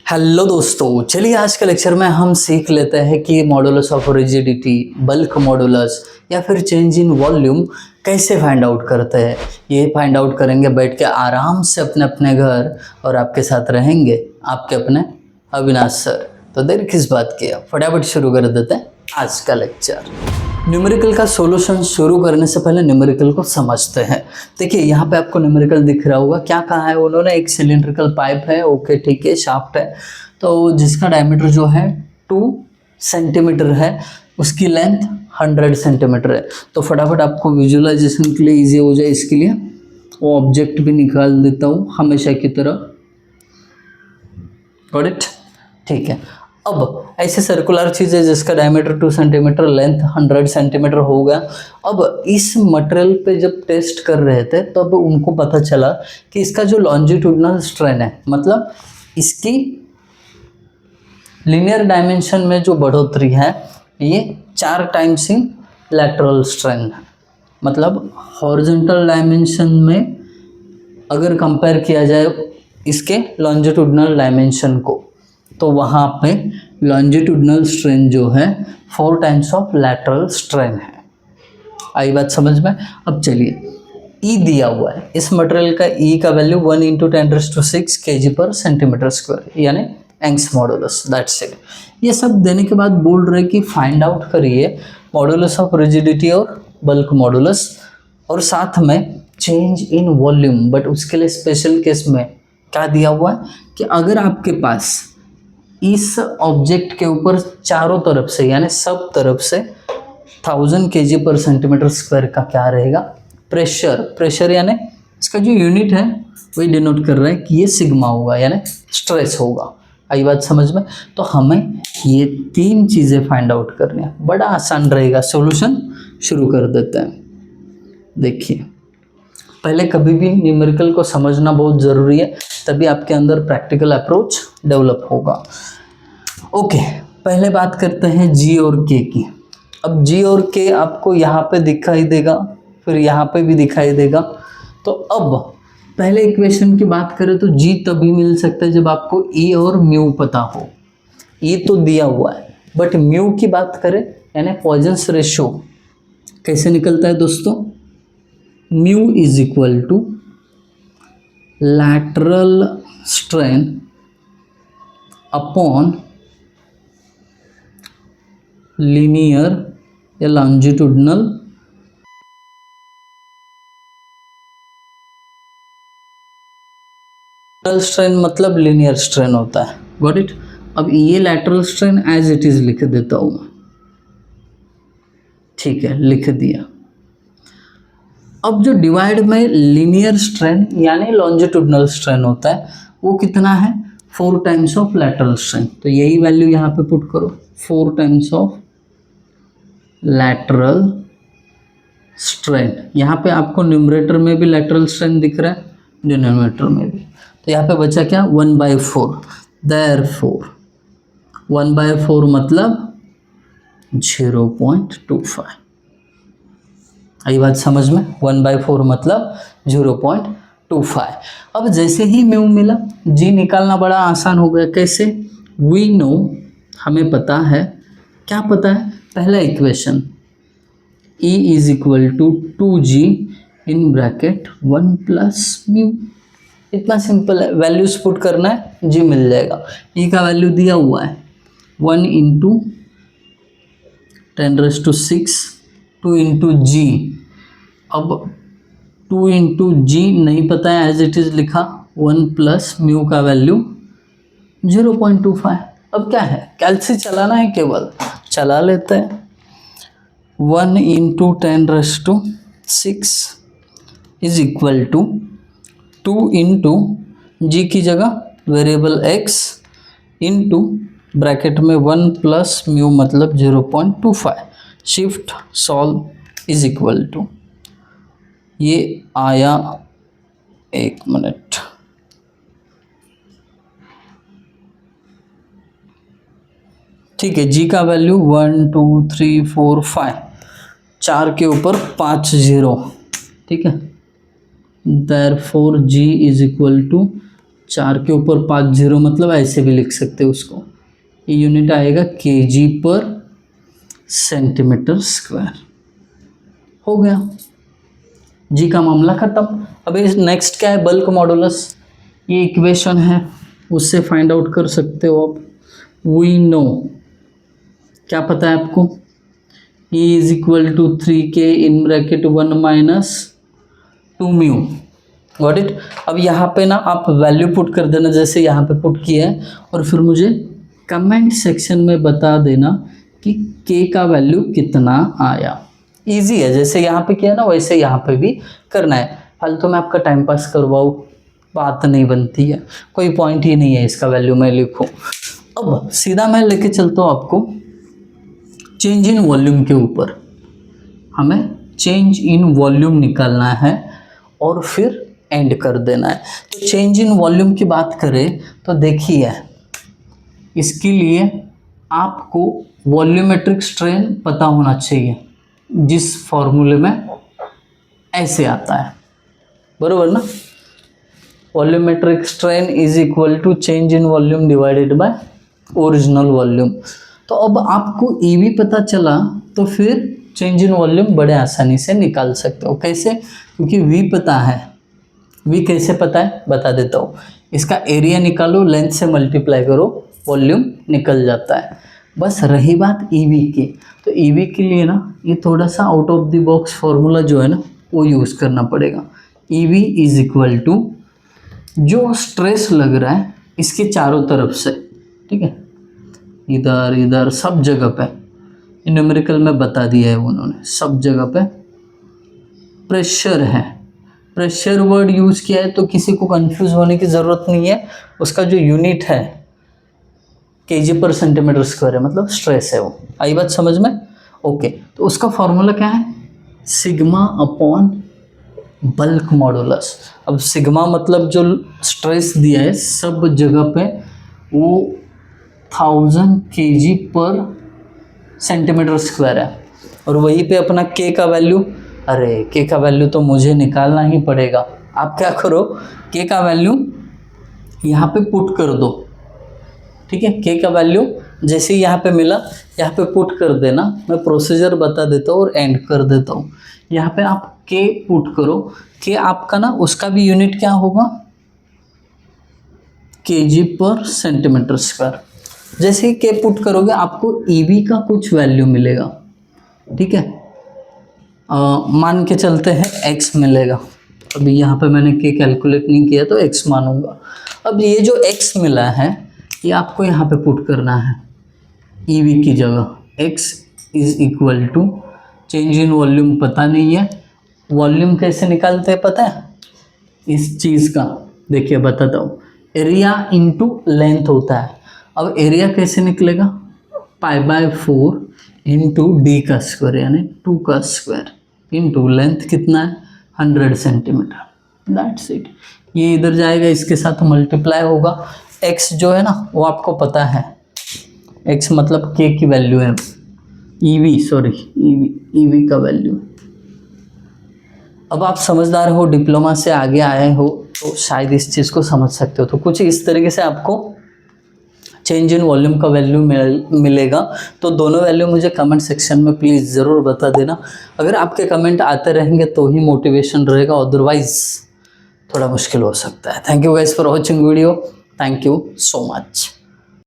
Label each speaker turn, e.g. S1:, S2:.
S1: Hello दोस्तों, चलिए आज के लेक्चर में हम सीख लेते हैं कि modulus of rigidity, bulk modulus या फिर चेंज इन वॉल्यूम कैसे फाइंड आउट करते हैं। ये फाइंड आउट करेंगे बैठ के आराम से अपने अपने घर, और आपके साथ रहेंगे आपके अपने अविनाश सर। तो देर किस बात की है, फटाफट शुरू कर देते हैं आज का लेक्चर। न्यूमेरिकल का सॉल्यूशन शुरू करने से पहले न्यूमेरिकल को समझते हैं। देखिए यहाँ पे आपको न्यूमेरिकल दिख रहा होगा, क्या कहा है उन्होंने, एक सिलिंड्रिकल पाइप है, ओके ठीक है, शाफ्ट है, तो जिसका डायमीटर जो है 2 सेंटीमीटर है, उसकी लेंथ 100 सेंटीमीटर है। तो फटाफट आपको विजुअलाइजेशन के लिए इजी हो जाए, इसके लिए वो ऑब्जेक्ट भी निकाल देता हूँ हमेशा की तरह। गॉट इट, ठीक है। अब ऐसे सर्कुलर चीज़ है जिसका डायमीटर 2 सेंटीमीटर, लेंथ 100 सेंटीमीटर हो गया। अब इस मटेरियल पे जब टेस्ट कर रहे थे तब तो उनको पता चला कि इसका जो लॉन्जिट्यूडनल स्ट्रेन है, मतलब इसकी लीनियर डायमेंशन में जो बढ़ोतरी है, ये 4 टाइम्स इन लैटरल स्ट्रेन है। मतलब हॉरिजॉन्टल डायमेंशन में अगर कंपेयर किया जाए इसके लॉन्जिट्यूडनल डायमेंशन को, तो वहाँ पे लॉन्जिट्यूडनल स्ट्रेन जो है 4 टाइम्स ऑफ लैटरल स्ट्रेन है। आई बात समझ में। अब चलिए, ई दिया हुआ है, इस मटेरियल का ई का वैल्यू 1 × 10⁶ kg/cm², यानी यंग्स मॉडुलस, दैट्स इट। ये सब देने के बाद बोल रहे कि फाइंड आउट करिए मॉडुलस ऑफ रिजिडिटी और बल्क मॉडुलस, और साथ में चेंज इन वॉल्यूम। बट उसके लिए स्पेशल केस में क्या दिया हुआ है कि अगर आपके पास इस ऑब्जेक्ट के ऊपर चारों तरफ से, यानी सब तरफ से 1000 kg/cm² का क्या रहेगा, प्रेशर यानी इसका जो यूनिट है वही डिनोट कर रहा है कि ये सिग्मा होगा, यानी स्ट्रेस होगा। आई बात समझ में। तो हमें ये 3 चीज़ें फाइंड आउट करनी है, बड़ा आसान रहेगा। सॉल्यूशन शुरू कर देते हैं। देखिए, पहले कभी भी न्यूमेरिकल को समझना बहुत ज़रूरी है, तभी आपके अंदर प्रैक्टिकल अप्रोच डेवलप होगा। ओके, पहले बात करते हैं जी और के की। अब जी और के आपको यहाँ पे दिखाई देगा, फिर यहाँ पे भी दिखाई देगा। तो अब पहले इक्वेशन की बात करें तो जी तभी मिल सकता है जब आपको ई और म्यू पता हो। ई तो दिया हुआ है, बट म्यू की बात करें, यानी पॉइजन्स रेशो कैसे निकलता है दोस्तों, mu is equal to lateral strain upon linear या लॉन्जिट्यूडनल स्ट्रेन, मतलब लीनियर स्ट्रेन होता है। Got it. अब ये lateral strain as it is लिख देता हूँ मैं, ठीक है, लिख दिया। अब जो डिवाइड में लीनियर स्ट्रेन यानी लॉन्जिट्यूडनल स्ट्रेन होता है, वो कितना है, 4 टाइम्स ऑफ लैटरल स्ट्रेन। तो यही वैल्यू यहाँ पे पुट करो, 4 टाइम्स ऑफ लैटरल स्ट्रेन। यहाँ पे आपको न्यूमरेटर में भी लैटरल स्ट्रेन दिख रहा है, डिनोमिनेटर में भी। तो यहाँ पे बचा क्या, 1/4। देयरफॉर 1/4 मतलब 0.25। आई बात समझ में, 1/4 मतलब 0.25। अब जैसे ही म्यू मिला, जी निकालना बड़ा आसान हो गया। कैसे, वी नो, हमें पता है, क्या पता है, पहला equation E is equal to 2G in bracket 1 + mu. इतना सिंपल है, वैल्यूज पुट करना है, जी मिल जाएगा। E का वैल्यू दिया हुआ है 1 × 10⁶, 2 × G। अब 2 × G नहीं पता है, एज इट इज़ लिखा, 1 + म्यू का वैल्यू 0.25। अब क्या है, कैलसी चलाना है, केवल चला लेते हैं। 1 × 10⁶ इज इक्वल टू 2 × G की जगह वेरिएबल x इंटू ब्रैकेट में 1 + म्यू मतलब 0.25। Shift solve is equal to, ये आया, 1 मिनट, ठीक है। जी का वैल्यू 1 2 3 4 5, 4 के ऊपर 5 0, ठीक है। Therefore G is equal to 4 के ऊपर 5 जीरो, मतलब ऐसे भी लिख सकते हो उसको। ये यूनिट आएगा kg पर सेंटीमीटर स्क्वायर। हो गया, जी का मामला खत्म। अब नेक्स्ट क्या है, बल्क मॉडुलस। ये इक्वेशन है, उससे फाइंड आउट कर सकते हो आप। वी नो, क्या पता है आपको, E is equal to 3k in bracket 1 minus 2 mu. Got it. अब यहाँ पे ना आप वैल्यू पुट कर देना, जैसे यहाँ पे पुट किया है, और फिर मुझे कमेंट सेक्शन में बता देना कि k का वैल्यू कितना आया। इजी है, जैसे यहाँ पे किया ना वैसे यहाँ पे भी करना है। फालतू में आपका टाइम पास करवाओ, बात नहीं बनती है, कोई पॉइंट ही नहीं है इसका वैल्यू मैं लिखूँ। अब सीधा मैं लेके चलता हूँ आपको चेंज इन वॉल्यूम के ऊपर। हमें चेंज इन वॉल्यूम निकालना है और फिर एंड कर देना है। तो चेंज इन वॉल्यूम की बात करें तो देखिए, इसके लिए आपको वॉल्यूमेट्रिक स्ट्रेन पता होना चाहिए, जिस फॉर्मूले में ऐसे आता है, बरोबर ना। Volumetric strain is equal to change in volume divided by original volume. तो अब आपको ई भी पता चला तो फिर चेंज इन वॉल्यूम बड़े आसानी से निकाल सकते हो। कैसे? क्योंकि वी पता है। वी कैसे पता है बता देता हूँ। इसका एरिया निकालो, लेंथ से मल्टीप्लाई करो, वॉल्यूम निकल जाता है। बस रही बात ईवी की, तो ईवी के लिए ना ये थोड़ा सा out of the box formula जो है ना वो यूज़ करना पड़ेगा। ईवी इज इक्वल टू जो स्ट्रेस लग रहा है इसके चारों तरफ से, ठीक है, इधर इधर सब जगह पे, न्यूमेरिकल में बता दिया है उन्होंने, सब जगह पे प्रेशर है। प्रेशर वर्ड यूज़ किया है तो किसी को कंफ्यूज होने की ज़रूरत नहीं है। उसका जो यूनिट है kg पर सेंटीमीटर स्क्वायर है, मतलब स्ट्रेस है वो। आई बात समझ में? ओके, तो उसका फॉर्मूला क्या है? Sigma upon bulk modulus. अब सिग्मा मतलब जो स्ट्रेस दिया है सब जगह पे वो 1000 kg पर सेंटीमीटर स्क्वायर है, और वहीं पे अपना k का वैल्यू, अरे k का वैल्यू तो मुझे निकालना ही पड़ेगा। आप क्या करो, k का वैल्यू यहाँ पे पुट कर दो, ठीक है। k का वैल्यू जैसे यहाँ पे मिला यहाँ पे पुट कर देना। मैं प्रोसीजर बता देता हूँ और एंड कर देता हूँ। यहाँ पे आप k पुट करो, k आपका ना उसका भी यूनिट क्या होगा, kg पर सेंटीमीटर स्क्वायर। जैसे ही k पुट करोगे आपको EV का कुछ वैल्यू मिलेगा, ठीक है। मान के चलते हैं x मिलेगा। अभी यहाँ पे मैंने k कैलकुलेट नहीं किया तो x मानूंगा। अब ये जो x मिला है ये आपको यहाँ पे पुट करना है EV की जगह। x is equal to change in volume पता नहीं है, वॉल्यूम कैसे निकालते हैं पता है इस चीज़ का? देखिए बताता हूँ, एरिया इंटू लेंथ होता है। अब एरिया कैसे निकलेगा, π/4 इंटू डी का स्क्वायर यानी 2 का स्क्वायर इंटू लेंथ कितना है 100 सेंटीमीटर। That's it. ये इधर जाएगा, इसके साथ मल्टीप्लाई होगा। x जो है ना वो आपको पता है, x मतलब k की वैल्यू है, EV का वैल्यू। अब आप समझदार हो, डिप्लोमा से आगे आए हो तो शायद इस चीज़ को समझ सकते हो। तो कुछ इस तरीके से आपको चेंज इन वॉल्यूम का वैल्यू मिलेगा। तो दोनों वैल्यू मुझे कमेंट सेक्शन में प्लीज़ ज़रूर बता देना। अगर आपके कमेंट आते रहेंगे तो ही मोटिवेशन रहेगा, अदरवाइज थोड़ा मुश्किल हो सकता है। Thank you guys for watching video. Thank you so much.